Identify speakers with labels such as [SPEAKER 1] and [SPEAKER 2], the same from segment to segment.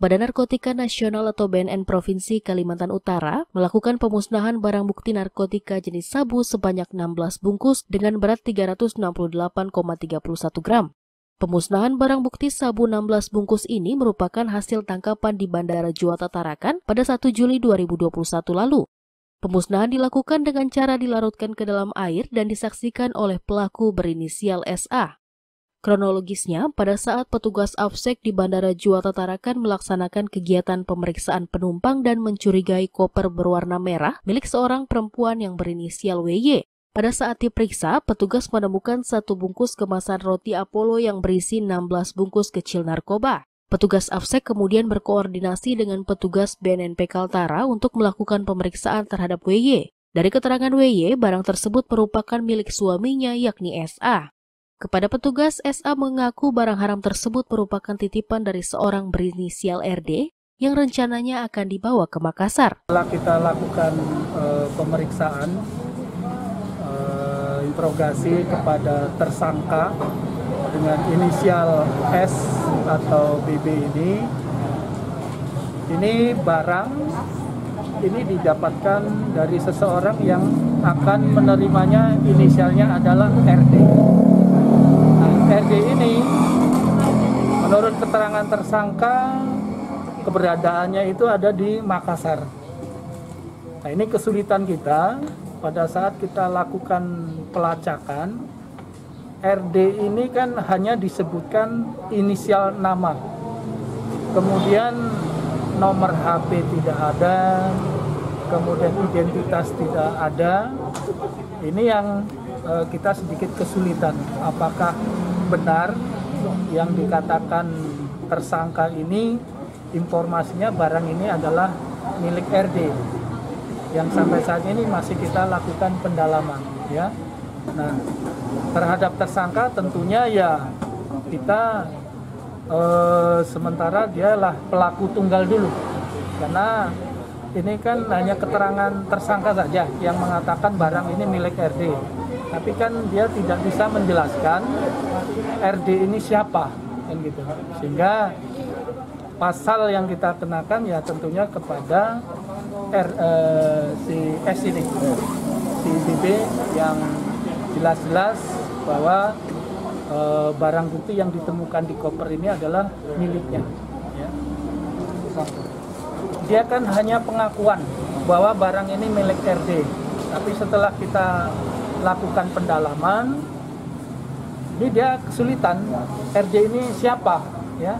[SPEAKER 1] Badan Narkotika Nasional atau BNN Provinsi Kalimantan Utara melakukan pemusnahan barang bukti narkotika jenis sabu sebanyak 16 bungkus dengan berat 368,31 gram. Pemusnahan barang bukti sabu 16 bungkus ini merupakan hasil tangkapan di Bandara Juanda Tarakan pada 1 Juli 2021 lalu. Pemusnahan dilakukan dengan cara dilarutkan ke dalam air dan disaksikan oleh pelaku berinisial SA. Kronologisnya, pada saat petugas AFSEK di Bandara Juanda Tarakan melaksanakan kegiatan pemeriksaan penumpang dan mencurigai koper berwarna merah milik seorang perempuan yang berinisial WY. Pada saat diperiksa, petugas menemukan satu bungkus kemasan roti Apollo yang berisi 16 bungkus kecil narkoba. Petugas AFSEK kemudian berkoordinasi dengan petugas BNNP Kaltara untuk melakukan pemeriksaan terhadap WY. Dari keterangan WY, barang tersebut merupakan milik suaminya yakni SA. Kepada petugas, SA mengaku barang haram tersebut merupakan titipan dari seorang berinisial RD yang rencananya akan dibawa ke Makassar.
[SPEAKER 2] Setelah kita lakukan pemeriksaan, interogasi kepada tersangka dengan inisial S atau BB ini barang ini didapatkan dari seseorang yang akan menerimanya, inisialnya adalah RD. RD ini menurut keterangan tersangka keberadaannya itu ada di Makassar. Nah, ini kesulitan kita pada saat kita lakukan pelacakan. RD ini kan hanya disebutkan inisial nama, kemudian nomor HP tidak ada, kemudian identitas tidak ada. Ini yang kita sedikit kesulitan, apakah benar yang dikatakan tersangka ini informasinya barang ini adalah milik RD, yang sampai saat ini masih kita lakukan pendalaman ya. Nah, terhadap tersangka tentunya ya kita sementara dialah pelaku tunggal dulu, karena ini kan hanya keterangan tersangka saja yang mengatakan barang ini milik RD. Tapi kan dia tidak bisa menjelaskan RD ini siapa, kan gitu. Sehingga pasal yang kita kenakan ya tentunya kepada si S ini, si BB, yang jelas-jelas bahwa barang bukti yang ditemukan di koper ini adalah miliknya. Ya. Dia kan hanya pengakuan bahwa barang ini milik RD. Tapi setelah kita lakukan pendalaman, ini dia kesulitan RD ini siapa, ya,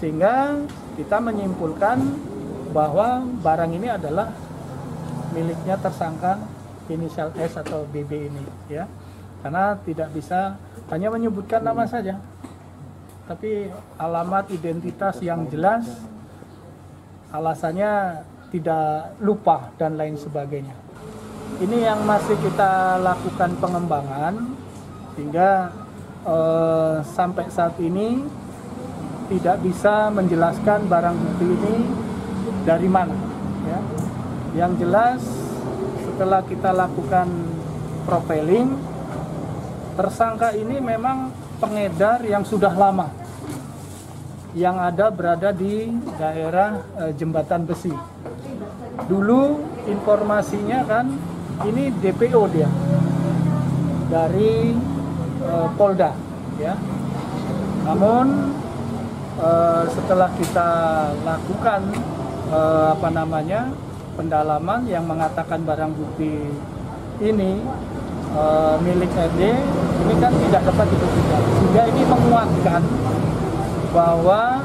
[SPEAKER 2] sehingga kita menyimpulkan bahwa barang ini adalah miliknya tersangka inisial S atau BB ini, ya, karena tidak bisa hanya menyebutkan nama saja, tapi alamat identitas yang jelas, alasannya tidak lupa dan lain sebagainya. Ini yang masih kita lakukan pengembangan, sehingga sampai saat ini tidak bisa menjelaskan barang bukti ini dari mana. Ya. Yang jelas setelah kita lakukan profiling, tersangka ini memang pengedar yang sudah lama, yang ada berada di daerah Jembatan Besi. Dulu informasinya kan ini DPO dia dari Polda, ya. Namun setelah kita lakukan pendalaman yang mengatakan barang bukti ini milik RD, ini kan tidak dapat dibuktikan, sehingga ini menguatkan bahwa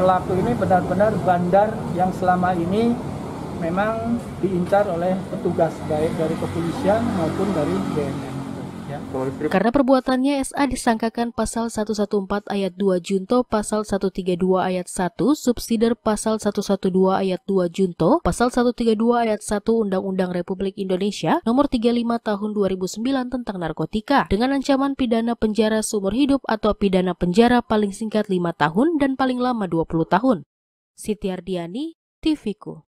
[SPEAKER 2] pelaku ini benar-benar bandar yang selama ini memang diincar oleh petugas baik dari kepolisian maupun dari BNN. Ya.
[SPEAKER 1] Karena perbuatannya, SA disangkakan pasal 114 ayat 2 Junto, pasal 132 ayat 1 subsider, pasal 112 ayat 2 Junto, pasal 132 ayat 1 Undang-Undang Republik Indonesia Nomor 35 Tahun 2009 tentang narkotika dengan ancaman pidana penjara seumur hidup atau pidana penjara paling singkat 5 tahun dan paling lama 20 tahun. Siti Ardiani, TVku.